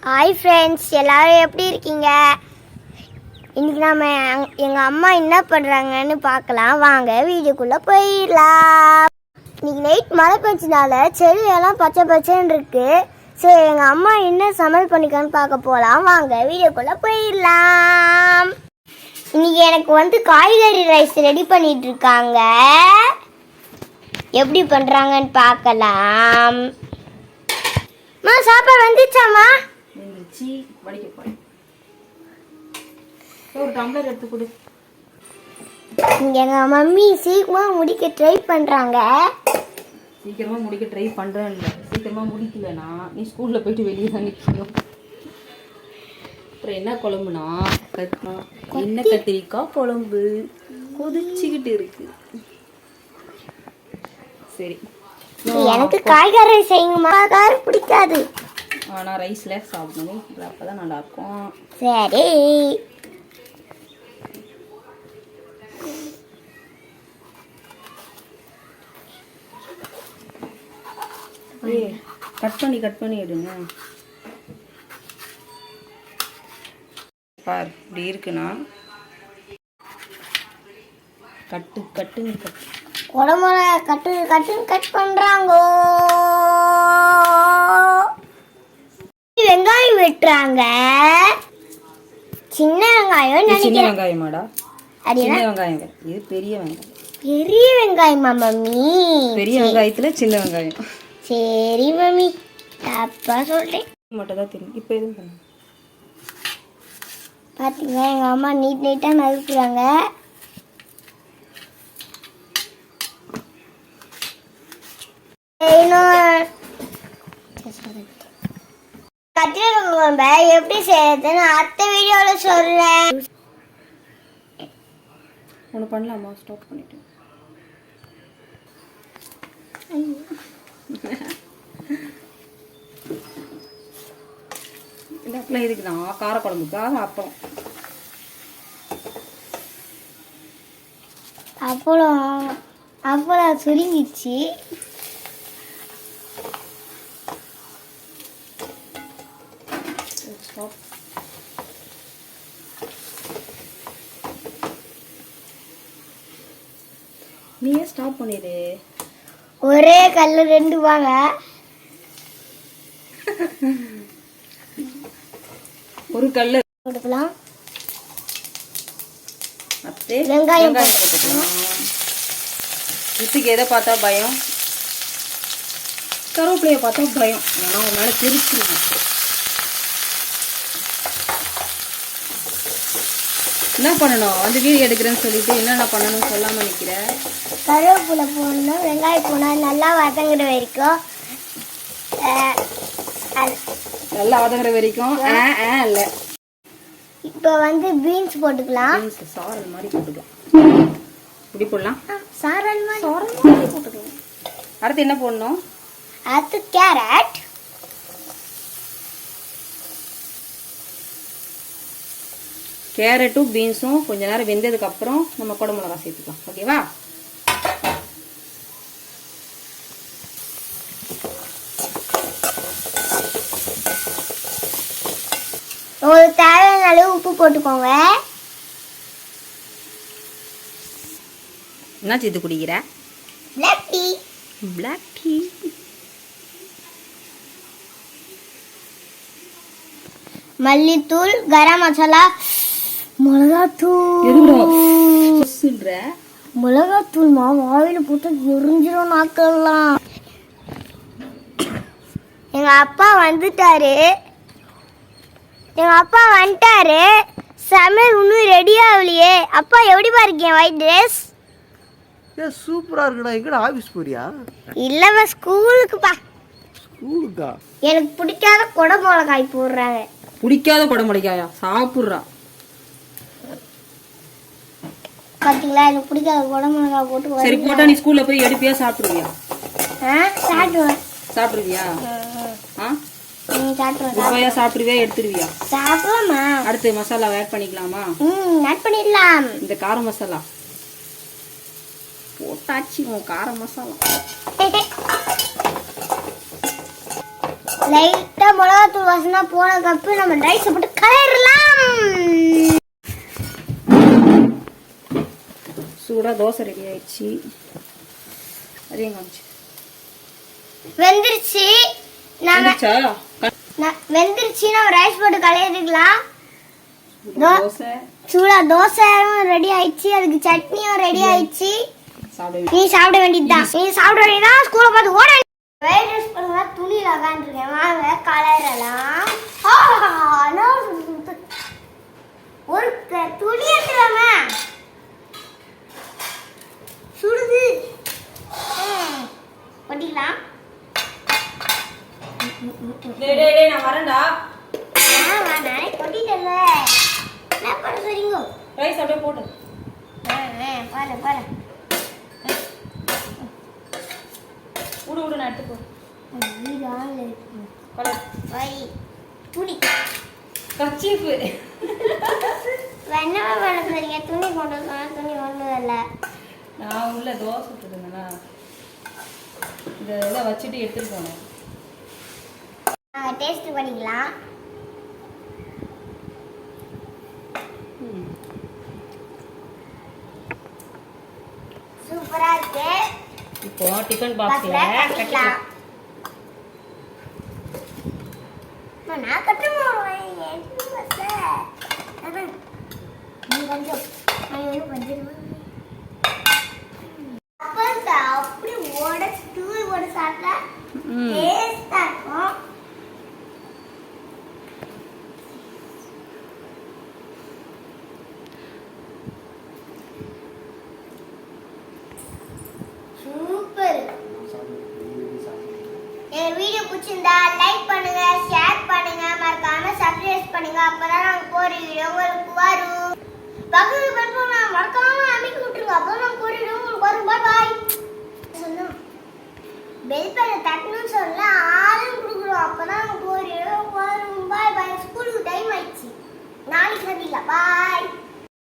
Hi friends, எல்லாரும் எப்படி இருக்கீங்க? இன்றைக்கி நம்ம எங்கள் அம்மா என்ன பண்ணுறாங்கன்னு பார்க்கலாம். வாங்க வீடியோக்குள்ளே போயிடலாம். இன்றைக்கி நைட் மழை பெஞ்சனால செடியெல்லாம் பச்சை பச்சைன்னு இருக்குது. சரி, எங்கள் அம்மா என்ன சமையல் பண்ணிக்கான்னு பார்க்க போகலாம். வாங்க வீடியோக்குள்ளே போயிடலாம். இன்றைக்கி எனக்கு காய்கறி ரைஸ் ரெடி பண்ணிட்டு இருக்காங்க. எப்படி பண்ணுறாங்கன்னு பார்க்கலாம். சாப்பாடு வந்துச்சாமா? வடிக்க போறேன். ஒரு டம்ளர் எடுத்து கொடு. எங்க மம்மி சீக்கிரமா முடிக்க ட்ரை பண்றாங்க. சீக்கிரமா முடிக்க ட்ரை பண்றேன். சீக்கிரமா முடிக்கலனா நீ ஸ்கூல்ல போயிட்டு வெளியே தான் நிக்கணும். அப்புறம் என்ன குழம்புனா என்ன கத்திரிக்காய் குழம்பு கொதிச்சுக்கிட்டு இருக்கு. சரி, எனக்கு காய்கறி செய்யுங்கம்மா. காய்கறி பிடிக்காது. ஆனால் ரைஸில் சாப்பிடணும், அப்போ தான் நல்லாயிருக்கும். சரி, கட் பண்ணி எடுங்க. பார், இப்படி இருக்குண்ணா. கட்டுன்னு குடம்புல கட்டுன்னு கட் பண்றாங்க. வெங்காயம் வெட்டுறாங்க. சின்ன வெங்காயம். சின்ன வெங்காயமாடா? சின்ன வெங்காயம் இது பெரிய வெங்காயம். பெரிய வெங்காயமா மம்மி? பெரிய வெங்காயத்துல சின்ன வெங்காயம். சரி மம்மி, தப்பா சொல்றேன். மட்டும் தான் தெரியும். இப்போ எதுவும் பண்ண பாத்தீங்களா, எங்க அம்மா நீட்டா நறுக்குறாங்க. கத்திரிக்காய் குழம்பு எப்படி செய்யறதுன்னு அடுத்த வீடியோல சொல்றேன். ஒன்று பண்ணலாமா? ஸ்டாப் பண்ணிட்டு இந்த அப்பளம் இருக்குதான் காரக்குழம்புக்காக அப்பளம். அப்பளம் சுருங்கிச்சு. நீயே ஸ்டாப் பண்ணிடு. ஒரே கல்லு ரெண்டு வாங்க. ஒரு கல்லு போட்டுக்கலாம். வெங்காயம் போட்டுக்கலாம். இதுக்கு எதை பார்த்தா பயம்? கருவேப்பிலையை பார்த்தா பயம். ஏன்னா ஒரு மேலே தெரிச்சிருக்கேன். என்ன பண்ணணும்? அந்த வீடியோ எடுக்கிறேன்னு சொல்லிட்டு என்னென்ன பண்ணணும்னு சொல்லாமல் நிற்கிறேன். கருவேப்பிலை போடணும், வெங்காயம் போனால் நல்லா வதங்குற வரைக்கும். நல்லா வதங்குற வரைக்கும் இல்லை. இப்போ பீன்ஸ் போட்டுக்கலாம். பீன்ஸ் சாரல் மாதிரி போட்டுக்கலாம். இப்படி போடலாம். சாரல் மாதிரி போட்டுக்கலாம். அடுத்து என்ன போடணும்? அடுத்து கேரட். கேரட்டும் பீன்ஸும் கொஞ்ச நேரம் வெந்ததுக்கப்புறம் நம்ம குடை மிளகா சேர்த்துக்கலாம். ஓகேவா? உங்களுக்கு தேவையான அளவு உப்பு போட்டுக்கோங்க. என்ன செய்து குடிக்கிற? Black tea. மல்லித்தூள், கரம் மசாலா, மிளகாத்தூள். மிளகாத்தூள் வாயில போட்டு எரிஞ்சிரும் நாக்கெல்லாம். எங்க அப்பா வந்துட்டாரு. சமையல் இன்னும் ரெடி ஆகலையே. அப்பா எப்படி பாருக்கேன் ஒயிட் ட்ரெஸ்? சூப்பரா இருக்குடா. எங்கடா ஆபீஸ் போறியா? இல்லவா, ஸ்கூலுக்குப்பா. ஸ்கூலுக்கா? எனக்கு பிடிக்காத குடை மிளகாய் போடுறாங்க. பிடிக்காத குடை மிளகாயா? சாப்பிட்றா. பாத்தீங்களா, எனக்கு பிடிக்காத குடை மிளகாய் போட்டு. சரி, போட்டா நீ ஸ்கூல்ல போய் எடுப்பியா சாப்பிடுவியா? சாப்பிடுவியா? சாப்பிடுவியா? எடுத்துருவியா? சாப்பிடுமா. அடுத்து மசாலா ஆட் பண்ணிக்கலாமா? ஆட் பண்ணிடலாம். இந்த கார மசாலா போட்டாச்சு. கார மசாலா லைட்டா மிளகாத்தூள் வாசனை போன கப்பு நம்ம ரைஸ் போட்டு கலரலாம். சூடாக தோசை ரெடி ஆயிடுச்சு. அதையும் காமிச்சு வெந்துருச்சு. நம்ம வெந்துருச்சு. நம்ம ரைஸ் போட்டு கலரிக்கலாம். தோசை சூடா தோசையும் ரெடி ஆயிடுச்சு. அதுக்கு சட்னியும் ரெடி ஆயிடுச்சு. நீ சாப்பிட வேண்டியதுதான். ஸ்கூலை பார்த்து ஓட. வெயிட் ரைஸ் பண்ணுங்க. துணியில உட்காந்துருக்கேன். வாங்க கலரலாம். ஒரு துணி எடுத்துலாம சுடுது. கொட்டிக்கலாம். நான் வரேன்டா. நானே கொட்டிட்டேன்ல. என்ன பண்ண சொல்றீங்க? ரைஸ் அப்படியே போட்டு பாரு விடு நான் எடுத்து துணி கச்சீஃபு என்ன பண்ண சொல்றீங்க? துணி கொண்டு வந்தா துணி ஒன்றும் இல்லை. நான் உள்ள தோசை சுட்டுருந்தேன்னா இந்த இதை வச்சுட்டு எடுத்துட்டு போனேன். டேஸ்ட் பண்ணிக்கலாம். சூப்பரா இருக்கு. இப்போ டிஃபன் பாக்ஸ்ல கட்டிக்கலாம். நான் கட்டணும். நீ கொஞ்சம் கொஞ்சம்